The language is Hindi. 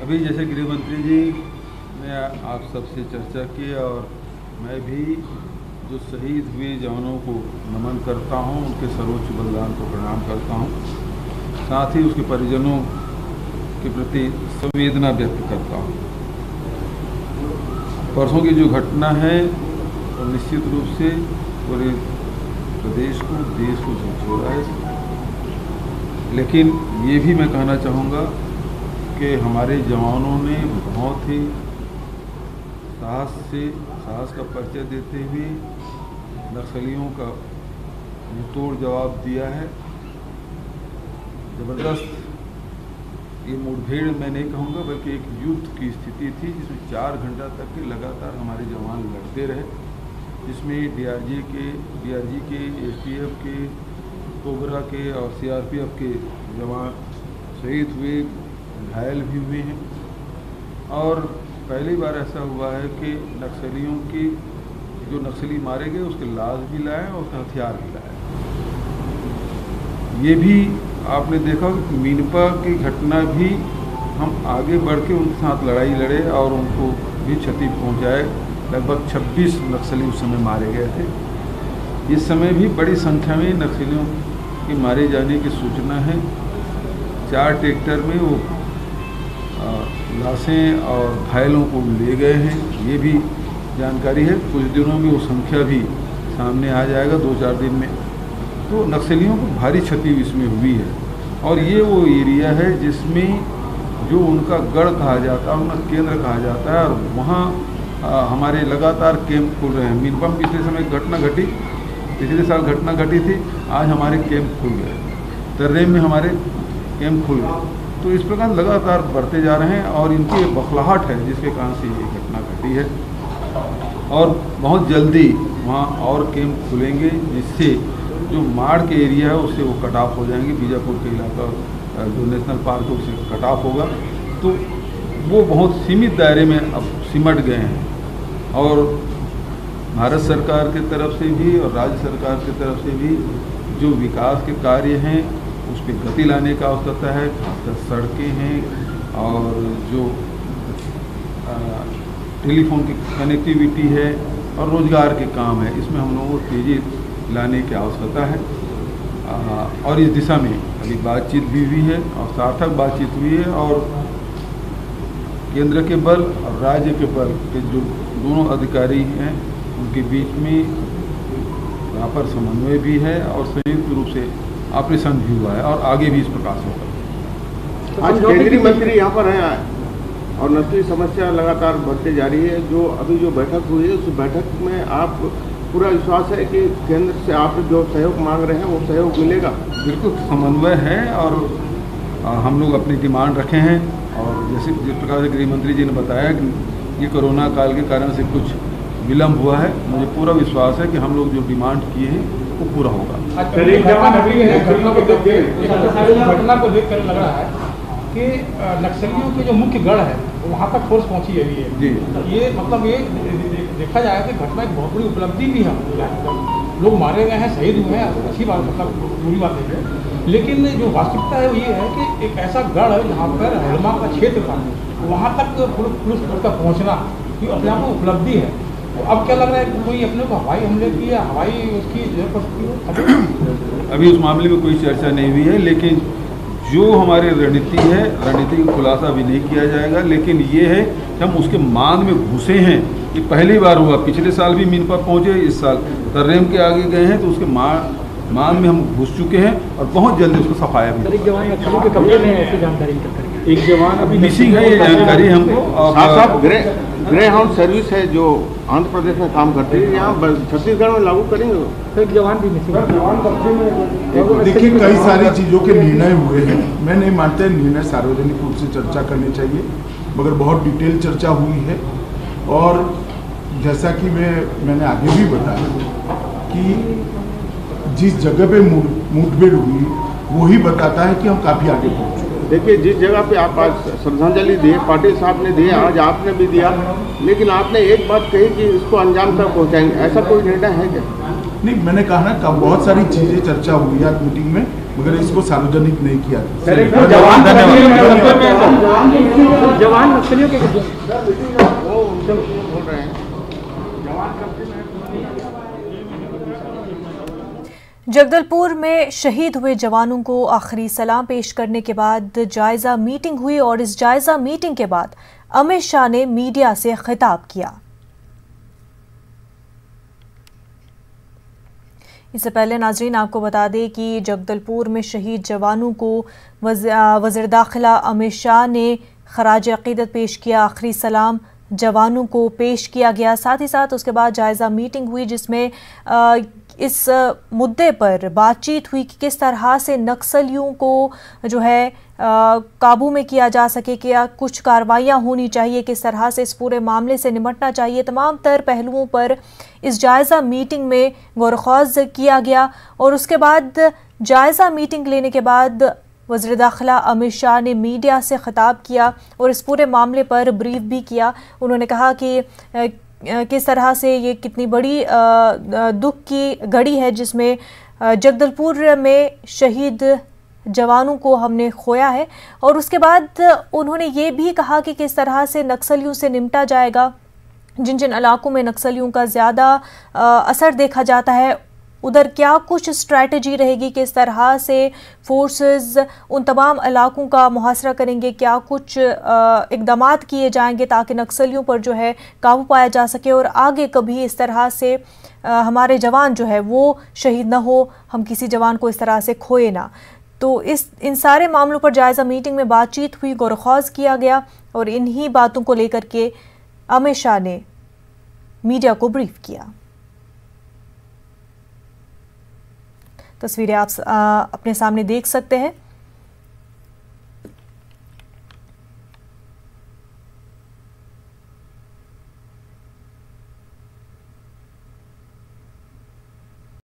अभी जैसे गृह मंत्री जी ने आप सबसे चर्चा की और मैं भी जो शहीद हुए जवानों को नमन करता हूं, उनके सर्वोच्च बलिदान को प्रणाम करता हूं, साथ ही उसके परिजनों के प्रति संवेदना व्यक्त करता हूं। परसों की जो घटना है वो निश्चित रूप से पूरे प्रदेश को, देश को झकझोरा है, लेकिन ये भी मैं कहना चाहूँगा कि हमारे जवानों ने बहुत ही साहस का परिचय देते हुए नक्सलियों का मुंहतोड़ जवाब दिया है। ज़बरदस्त ये मुठभेड़ मैं नहीं कहूँगा बल्कि एक युद्ध की स्थिति थी, जिसमें 4 घंटा तक के लगातार हमारे जवान लड़ते रहे, जिसमें डीआरजी के, एसटीएफ के, कोबरा के और सीआरपीएफ के जवान शहीद हुए, घायल भी हुए हैं। और पहली बार ऐसा हुआ है कि नक्सलियों की जो नक्सली मारे गए उसके लाश भी लाए और उसके हथियार भी लाए। ये भी आपने देखा कि मीनपा की घटना भी हम आगे बढ़ के उनके साथ लड़ाई लड़े और उनको भी क्षति पहुंचाए। लगभग 26 नक्सली उस समय मारे गए थे। इस समय भी बड़ी संख्या में नक्सलियों के मारे जाने की सूचना है। 4 ट्रैक्टर में वो लाशें और घायलों को ले गए हैं, ये भी जानकारी है। कुछ दिनों में वो संख्या भी सामने आ जाएगा, 2-4 दिन में। तो नक्सलियों को भारी क्षति इसमें हुई है। और ये वो एरिया है जिसमें जो उनका गढ़ कहा जाता है, उनका केंद्र कहा जाता है, और वहाँ हमारे लगातार कैंप खुल रहे हैं। मीनपा में पिछले समय घटना घटी, पिछले साल घटना घटी थी, आज हमारे कैंप खुल गए। तर्रेम में हमारे कैंप खुल गए। तो इस प्रकार लगातार बढ़ते जा रहे हैं और इनकी एक बखलाहट है जिसके कारण से ये घटना घटी है। और बहुत जल्दी वहाँ और कैंप खुलेंगे, जिससे जो माड़ के एरिया है उससे वो कट ऑफ हो जाएंगे। बीजापुर के इलाका जो नेशनल पार्क है उससे कट ऑफ होगा, तो वो बहुत सीमित दायरे में अब सिमट गए हैं। और भारत सरकार की तरफ से भी और राज्य सरकार की तरफ से भी जो विकास के कार्य हैं उस पर गति लाने का आवश्यकता है। खासकर सड़कें हैं और जो टेलीफोन की कनेक्टिविटी है और रोजगार के काम है, इसमें हम लोगों को तेज़ी लाने की आवश्यकता है। और इस दिशा में अभी बातचीत भी हुई है और सार्थक बातचीत हुई है। और केंद्र के बल और राज्य के बल के जो दोनों अधिकारी हैं उनके बीच में यहाँ पर समन्वय भी है और संयुक्त रूप से ऑपरेशन भी हुआ है और आगे भी इस प्रकार से होगा। आज केंद्रीय मंत्री यहाँ पर हैं और नस्ली समस्या लगातार बढ़ती जा रही है। अभी जो बैठक हुई है उस बैठक में आप पूरा विश्वास है कि केंद्र से आप जो सहयोग मांग रहे हैं वो सहयोग मिलेगा? बिल्कुल समन्वय है और हम लोग अपनी डिमांड रखे हैं। और जिस प्रकार से गृह मंत्री जी ने बताया कि ये कोरोना काल के कारण से कुछ विलम्ब हुआ है, मुझे पूरा विश्वास है कि हम लोग जो डिमांड किए हैं वो पूरा होगा। घटना को देख कर लग रहा है कि नक्सलियों के जो मुख्य गढ़ है वहाँ तक फोर्स पहुँची हुई है जी। ये मतलब ये देखा जाए कि घटना एक बहुत बड़ी उपलब्धि भी है। लोग मारे गए हैं, शहीद हुए हैं, अच्छी बात, मतलब बुरी बात नहीं है। लेकिन जो वास्तविकता है वो ये है कि एक ऐसा गढ़ है जहाँ पर हड़मा का क्षेत्र था, वहाँ तक पुलिस का पहुँचना ये अपने आप में उपलब्धि है। तो अब क्या लग रहा है कि कोई अपने को हवाई हमले की या हवाई उसकी जरूरत पड़ सकती है? अभी उस मामले में कोई चर्चा नहीं हुई है, लेकिन जो हमारी रणनीति है, रणनीति का खुलासा भी नहीं किया जाएगा। लेकिन ये है कि हम उसके मान में घुसे हैं, ये पहली बार हुआ। पिछले साल भी मीनपा पहुँचे, इस साल तर्रेम के आगे गए हैं, तो उसके मान में हम घुस चुके हैं और बहुत जल्दी उसको सफाया भी। एक जवान नक्सलियों के कब्जे में ऐसी जानकारी करके एक जवान अभी मिसिंग है, ये जानकारी हमको। ग्रे हाउंड सर्विस है जो आंध्र प्रदेश में काम करती है, यहाँ छत्तीसगढ़ में लागू करेंगे। तो एक जवान भी मिसिंग है। देखिए, कई सारी चीज़ों के निर्णय हुए हैं। मैं नहीं मानता निर्णय सार्वजनिक रूप से चर्चा करनी चाहिए, मगर बहुत डिटेल चर्चा हुई है। और जैसा कि मैंने आगे भी बताया कि जिस जगह पे मुठभेड़ हुई वही बताता है कि हम काफ़ी आगे पहुँच चुके हैं। देखिए, जिस जगह पे आप आज श्रद्धांजलि दिए, पाटिल साहब ने दिए, आज आपने भी दिया, लेकिन आपने एक बात कही कि इसको अंजाम तक पहुँचाएंगे। ऐसा कोई निर्णय है क्या? नहीं, मैंने कहा ना, बहुत सारी चीज़ें चर्चा हुई आज मीटिंग में, मगर इसको सार्वजनिक नहीं किया। जवान धन्यवाद। जवान नक्सलियों के बोल रहे हैं जगदलपुर में शहीद हुए जवानों को आखिरी सलाम पेश करने के बाद जायजा मीटिंग हुई और इस जायजा मीटिंग के बाद अमित शाह ने मीडिया से खिताब किया। इससे पहले नाजरीन आपको बता दें कि जगदलपुर में शहीद जवानों को वज़ीर दाखिला अमित शाह ने खराज अक़ीदत पेश किया। आखिरी सलाम जवानों को पेश किया गया। साथ ही साथ उसके बाद जायजा मीटिंग हुई जिसमें इस मुद्दे पर बातचीत हुई कि किस तरह से नक्सलियों को जो है काबू में किया जा सके, क्या कुछ कार्रवाइयाँ होनी चाहिए, किस तरह से इस पूरे मामले से निपटना चाहिए। तमाम तर पहलुओं पर इस जायज़ा मीटिंग में गौर-ख्वाज़ किया गया और उसके बाद जायज़ा मीटिंग लेने के बाद वज़ीर दाखिला अमित शाह ने मीडिया से खिताब किया और इस पूरे मामले पर ब्रीफ भी किया। उन्होंने कहा कि किस तरह से ये कितनी बड़ी दुख की घड़ी है जिसमें जगदलपुर में शहीद जवानों को हमने खोया है। और उसके बाद उन्होंने ये भी कहा कि किस तरह से नक्सलियों से निपटा जाएगा। जिन जिन इलाकों में नक्सलियों का ज़्यादा असर देखा जाता है उधर क्या कुछ स्ट्रैटेजी रहेगी, किस तरह से फोर्सेस उन तमाम इलाकों का मुहासरा करेंगे, क्या कुछ इक़दामात किए जाएंगे ताकि नक्सलियों पर जो है काबू पाया जा सके और आगे कभी इस तरह से हमारे जवान जो है वो शहीद ना हो, हम किसी जवान को इस तरह से खोए ना। तो इन सारे मामलों पर जायज़ा मीटिंग में बातचीत हुई, गौर-ख्वाज़ किया गया और इन्हीं बातों को लेकर के अमित शाह ने मीडिया को ब्रीफ किया। तस्वीरें आप अपने सामने देख सकते हैं।